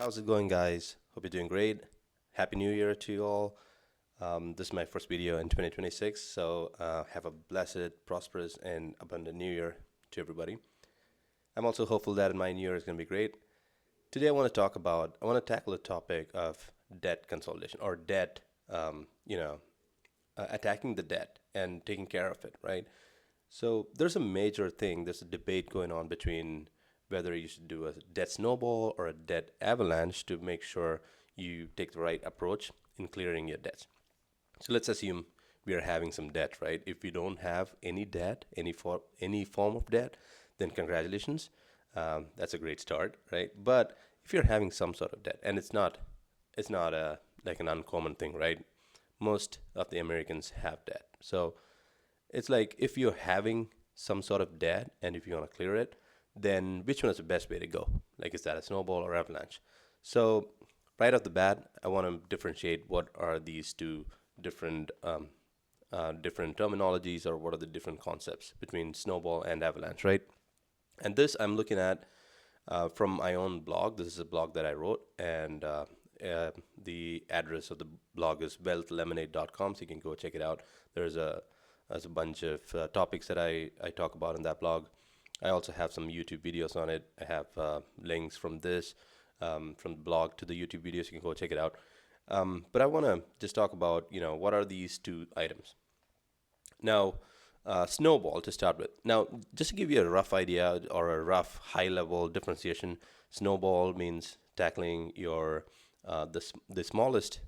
how's it going, guys? Hope you're doing great. Happy New Year to you all. This is my first video in 2026, so have a blessed, prosperous, and abundant New Year to everybody. I'm also hopeful that my New Year is going to be great. Today, I want to tackle the topic of debt consolidation or debt, um, you know, attacking the debt and taking care of it, right? So there's a major thing, there's a debate going on between whether you should do a debt snowball or a debt avalanche to make sure you take the right approach in clearing your debts. So let's assume we are having some debt, right? If we don't have any debt, any form of debt, then congratulations, that's a great start, right? But if you're having some sort of debt, and it's not a like an uncommon thing, right? Most of the Americans have debt, so it's like if you're having some sort of debt and if you want to clear it, then which one is the best way to go? Like, is that a snowball or avalanche? So, right off the bat, I want to differentiate what are these two different different terminologies, or what are the different concepts between snowball and avalanche, right? And this I'm looking at from my own blog. This is a blog that I wrote, and the address of the blog is wealthlemonade.com, so you can go check it out. There's a bunch of topics that I talk about in that blog. I also have some YouTube videos on it. I have links from this, from the blog to the YouTube videos. You can go check it out. But I want to just talk about, what are these two items? Now, snowball to start with. Now, just to give you a rough idea or a rough high level differentiation, snowball means tackling the smallest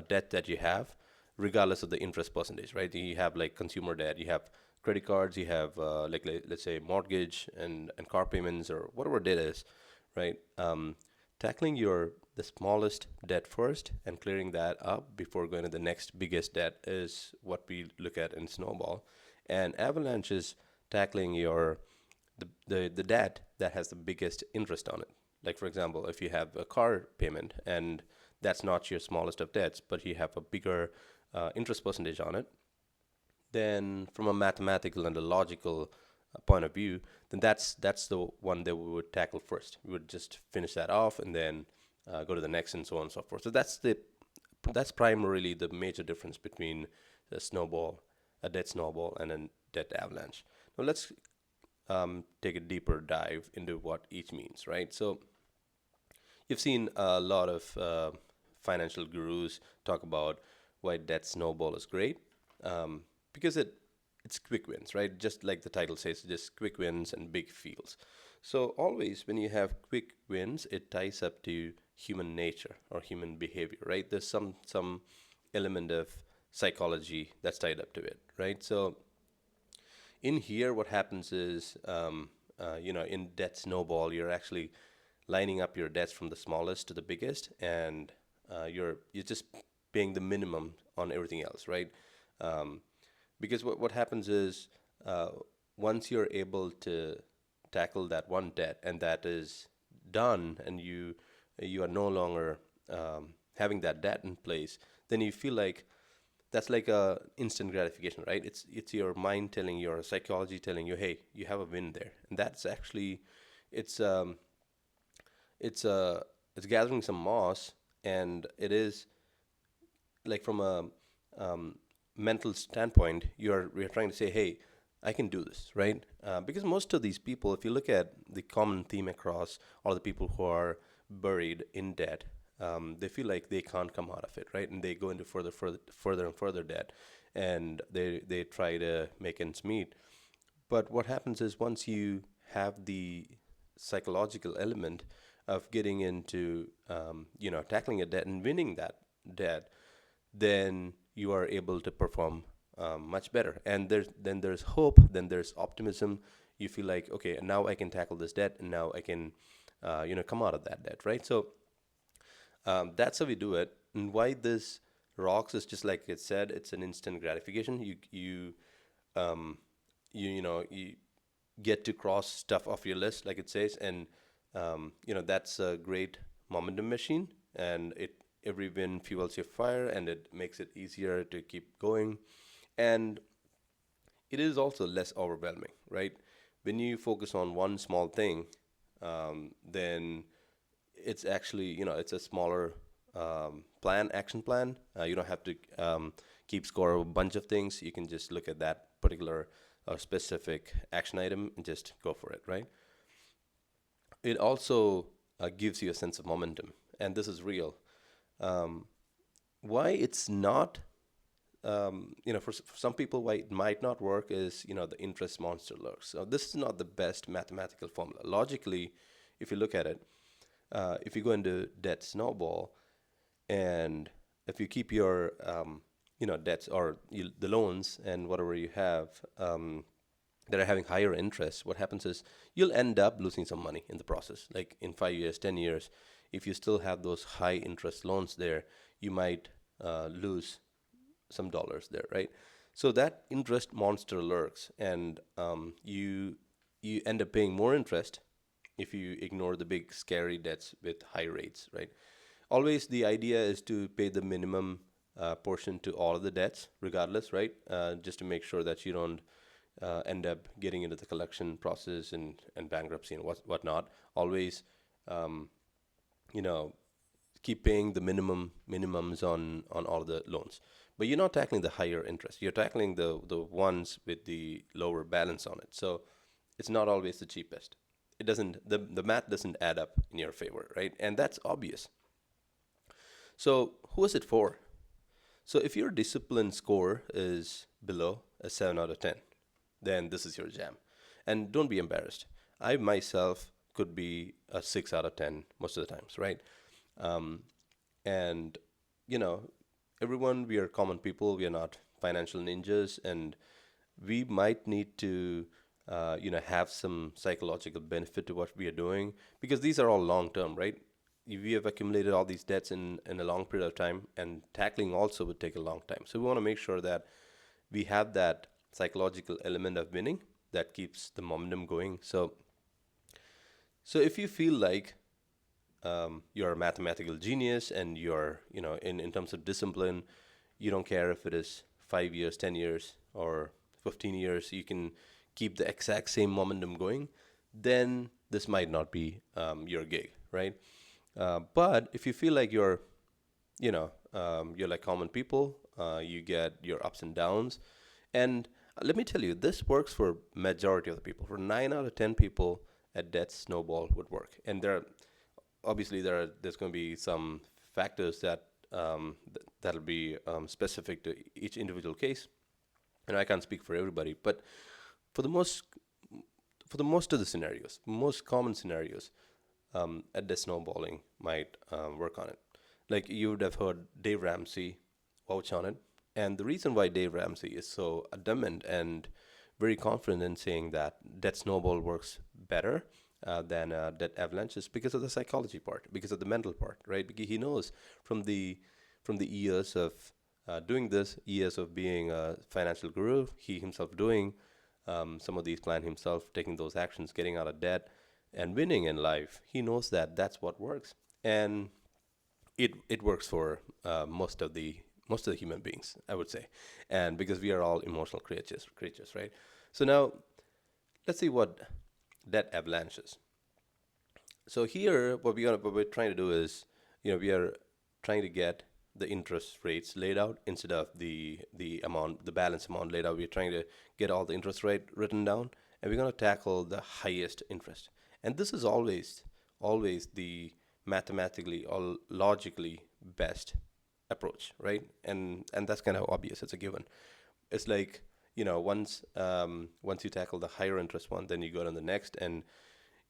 debt that you have, regardless of the interest percentage, right? You have like consumer debt, you have credit cards, you have let's say mortgage and car payments or whatever debt is, right? Tackling the smallest debt first and clearing that up before going to the next biggest debt is what we look at in snowball. And avalanche is tackling the debt that has the biggest interest on it. Like, for example, if you have a car payment and that's not your smallest of debts, but you have a bigger interest percentage on it, then from a mathematical and a logical point of view, then that's the one that we would tackle first. We would just finish that off and then go to the next, and so on and so forth. So that's primarily the major difference between a debt snowball, and a debt avalanche. Now let's take a deeper dive into what each means, right? So you've seen a lot of financial gurus talk about why debt snowball is great, because it's quick wins, right? Just like the title says, just quick wins and big feels. So always when you have quick wins, it ties up to human nature or human behavior, right? There's some element of psychology that's tied up to it, right? So in here, what happens is, in debt snowball, you're actually lining up your debts from the smallest to the biggest, and you're just paying the minimum on everything else, right? Um, because what happens is, once you're able to tackle that one debt and that is done, and you are no longer having that debt in place, then you feel like that's like a instant gratification, right? It's your mind telling, your psychology telling you, hey, you have a win there, and that's actually it's it's it's gathering some moss, and it is like from a mental standpoint, we're trying to say, hey, I can do this, right? Because most of these people, if you look at the common theme across all the people who are buried in debt, they feel like they can't come out of it, right? And they go into further and further debt, and they try to make ends meet. But what happens is, once you have the psychological element of getting into, tackling a debt and winning that debt, then you are able to perform much better. And there's hope, then there's optimism. You feel like, okay, now I can tackle this debt, and now I can, come out of that debt, right? So that's how we do it. And why this rocks is, just like it said, it's an instant gratification. Um, you get to cross stuff off your list, like it says, and that's a great momentum machine, and it every win fuels your fire, and it makes it easier to keep going, and it is also less overwhelming, right? When you focus on one small thing, then it's actually, it's a smaller action plan. You don't have to keep score of a bunch of things. You can just look at that particular specific action item and just go for it, right? It also gives you a sense of momentum, and this is real. Um, why it's not, for some people, why it might not work is, the interest monster lurks. So this is not the best mathematical formula. Logically, if you look at it, if you go into Debt Snowball, and if you keep your, debts or the loans and whatever you have, that are having higher interest, what happens is you'll end up losing some money in the process. Like in 5 years, 10 years, if you still have those high interest loans there, you might lose some dollars there, right? So that interest monster lurks, and you end up paying more interest if you ignore the big scary debts with high rates, right? Always the idea is to pay the minimum portion to all of the debts, regardless, right? Just to make sure that you don't end up getting into the collection process and bankruptcy and whatnot. Always, um, you know, keep paying the minimums on all the loans. But you're not tackling the higher interest. You're tackling the ones with the lower balance on it. So it's not always the cheapest. It doesn't the math doesn't add up in your favor, right? And that's obvious. So who is it for? So if your discipline score is below a 7 out of 10, then this is your jam. And don't be embarrassed. I myself could be a 6 out of 10 most of the times, right? Um, and, you know, everyone, we are common people. We are not financial ninjas. And we might need to, have some psychological benefit to what we are doing because these are all long term, right? We have accumulated all these debts in a long period of time, and tackling also would take a long time. So we want to make sure that we have that psychological element of winning that keeps the momentum going. So if you feel like you're a mathematical genius and you're, in terms of discipline, you don't care if it is 5 years, 10 years, or 15 years, you can keep the exact same momentum going, then this might not be your gig, right? But if you feel like you're like common people, you get your ups and downs. And let me tell you, this works for majority of the people. For 9 out of 10 people, a debt snowball would work. And there's going to be some factors that'll be specific to each individual case. And I can't speak for everybody, but for the most for the most of the scenarios, most common scenarios, a debt snowballing might work on it. Like you would have heard Dave Ramsey vouch on it. And the reason why Dave Ramsey is so adamant and very confident in saying that Debt Snowball works better than Debt Avalanche is because of the psychology part, because of the mental part, right? Because he knows from the years of doing this, years of being a financial guru, he himself doing some of these plans himself, taking those actions, getting out of debt, and winning in life. He knows that that's what works, and it works for most of the human beings, I would say, and because we are all emotional creatures, right? So now let's see what debt avalanche is. So here, what we're trying to do is, we are trying to get the interest rates laid out instead of the balance amount laid out. We're trying to get all the interest rate written down, and we're going to tackle the highest interest. And this is always the mathematically or logically best approach, right? And that's kind of obvious. It's a given. It's like, once you tackle the higher interest one, then you go to the next, and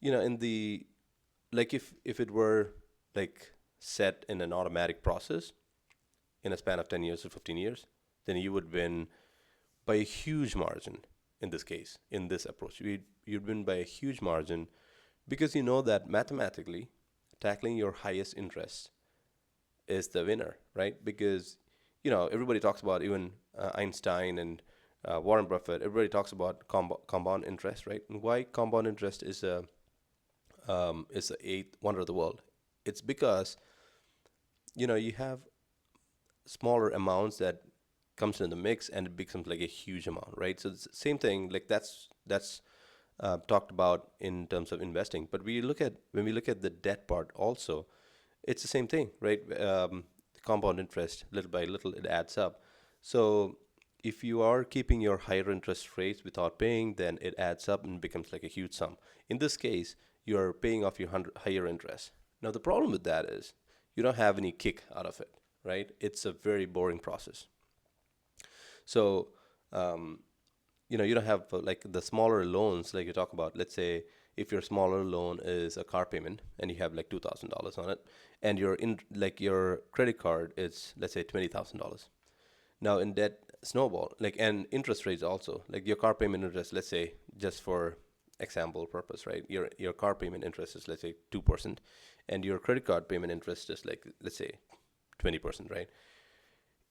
in the like if it were like set in an automatic process in a span of 10 years or 15 years, then you would win by a huge margin. In this case, in this approach, you'd win by a huge margin because you know that mathematically tackling your highest interest is the winner, right? Because everybody talks about, even Einstein and Warren Buffett. Everybody talks about compound interest, right? And why compound interest is the eighth wonder of the world? It's because you have smaller amounts that comes in the mix and it becomes like a huge amount, right? So it's the same thing. Like that's talked about in terms of investing. But when we look at the debt part also, it's the same thing, right? Compound interest, little by little, it adds up. So if you are keeping your higher interest rates without paying, then it adds up and becomes like a huge sum. In this case, you're paying off your higher interest. Now the problem with that is you don't have any kick out of it, right? It's a very boring process. So um, you don't have like the smaller loans like you talk about. Let's say if your smaller loan is a car payment and you have like $2,000 on it, and your credit card is, let's say, $20,000. Now in Debt Snowball, like, and interest rates also, like your car payment interest, let's say, just for example purpose, right? Your car payment interest is, let's say, 2%, and your credit card payment interest is like, let's say, 20%, right?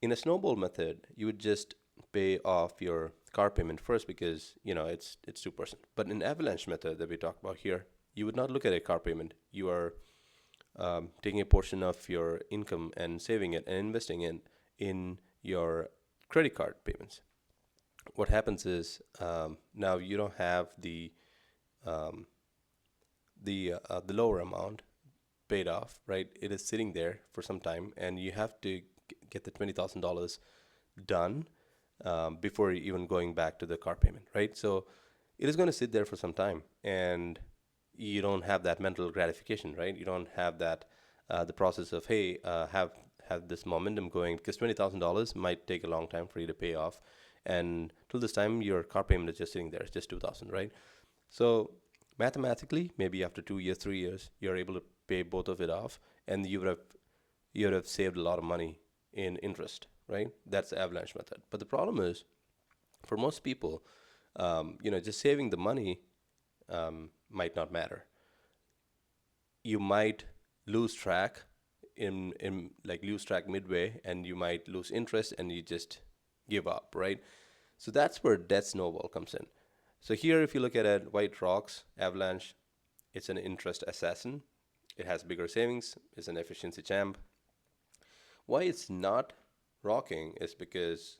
In a snowball method, you would just pay off your car payment first because it's 2%. But in avalanche method that we talked about here, you would not look at a car payment. You are taking a portion of your income and saving it and investing in your credit card payments. What happens is now you don't have um, the lower amount paid off, right? It is sitting there for some time, and you have to get the $20,000 done before even going back to the car payment, right? So it is going to sit there for some time, and you don't have that mental gratification, right? You don't have that the process of, hey, have this momentum going, because $20,000 might take a long time for you to pay off, and till this time your car payment is just sitting there. It's just 2,000, right? So mathematically, maybe after 2 years, 3 years, you're able to pay both of it off, and you would have saved a lot of money in interest, right? That's the avalanche method. But the problem is, for most people, just saving the money might not matter. You might lose track in like lose track midway, and you might lose interest, and you just give up, right? So that's where debt snowball comes in. So here, if you look at it, White Rocks, Avalanche, it's an interest assassin. It has bigger savings. It's an efficiency champ. Why it's not rocking is because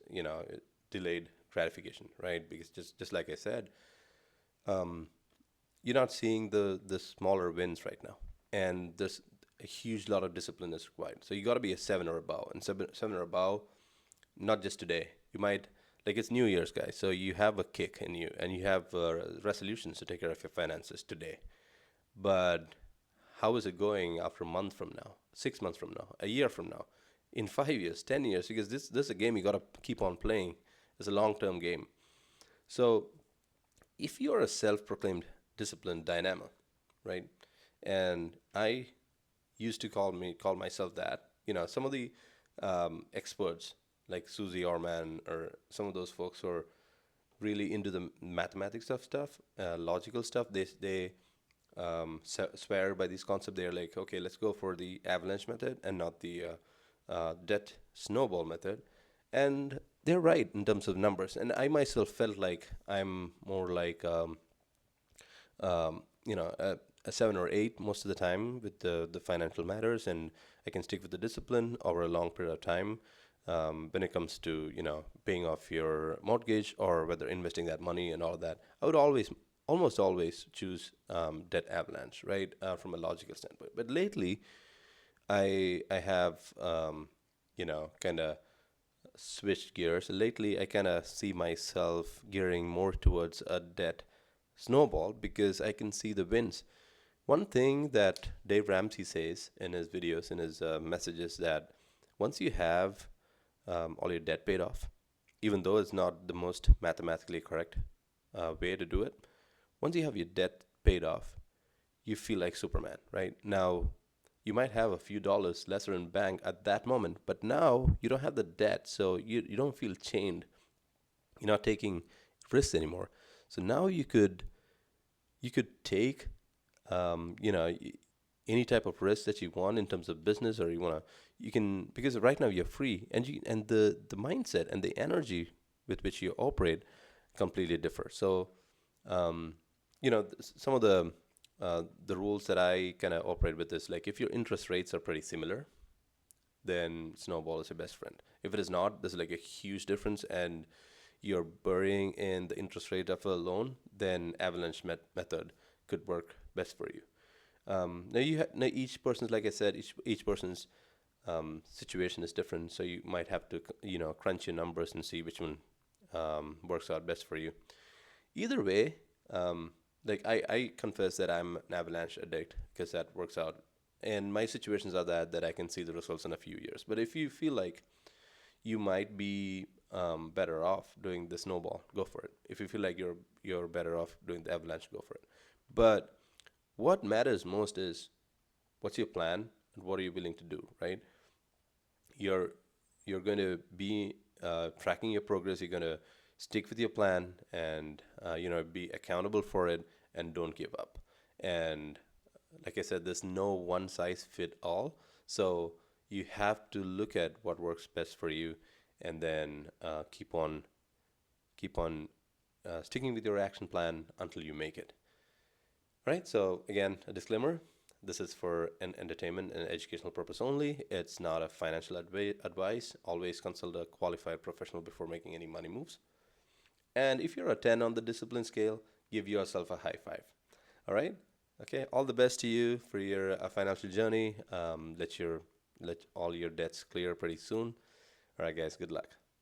delayed gratification, right? Because just like I said, um, you're not seeing the smaller wins right now, and there's a huge lot of discipline is required. So you got to be a seven or above, and seven or above, not just today. You might, like, it's New Year's, guys, so you have a kick in you, and you have resolutions to take care of your finances today. But how is it going after a month from now, 6 months from now, a year from now, in 5 years, 10 years? Because this is a game you got to keep on playing. It's a long term game. So if you're a self-proclaimed disciplined dynamo, right? And I used to call myself that. Some of the experts like Susie Orman or some of those folks who are really into the mathematics of stuff, logical stuff. They swear by this concept. They're like, okay, let's go for the avalanche method and not the debt snowball method. And they're right in terms of numbers. And I myself felt like I'm more like a 7 or 8 most of the time with the financial matters, and I can stick with the discipline over a long period of time. When it comes to paying off your mortgage or whether investing that money and all of that, I would almost always choose debt avalanche, right, from a logical standpoint. But lately, I have kind of switched gears. Lately, I kind of see myself gearing more towards a debt snowball because I can see the wins. One thing that Dave Ramsey says in his videos, in his messages, that once you have all your debt paid off, even though it's not the most mathematically correct way to do it, once you have your debt paid off, you feel like Superman, right? Now, you might have a few dollars lesser in bank at that moment, but now you don't have the debt, so you don't feel chained. You're not taking risks anymore. So now you could take um, you know y- any type of risk that you want in terms of business, or you can, because right now you're free, and the mindset and the energy with which you operate completely differ. So some of the rules that I kind of operate with is like, if your interest rates are pretty similar, then Snowball is your best friend. If it is not, there's like a huge difference, and you're burying in the interest rate of a loan, then Avalanche method could work best for you. Now each person's, like I said, each person's situation is different, so you might have to crunch your numbers and see which one works out best for you. Either way, like I confess that I'm an Avalanche addict because that works out, and my situations are that I can see the results in a few years. But if you feel like you might be better off doing the Snowball, go for it. If you feel like you're better off doing the Avalanche, go for it. But what matters most is what's your plan and what are you willing to do, right? You're you're going to be tracking your progress. You're going to stick with your plan and be accountable for it and don't give up. And like I said, there's no one size fit all. So you have to look at what works best for you and then keep on sticking with your action plan until you make it. Right. So again, a disclaimer. This is for an entertainment and educational purpose only. It's not a financial advice. Always consult a qualified professional before making any money moves. And if you're a 10 on the discipline scale, give yourself a high five. All right? Okay. All the best to you for your financial journey. Let all your debts clear pretty soon. All right, guys. Good luck.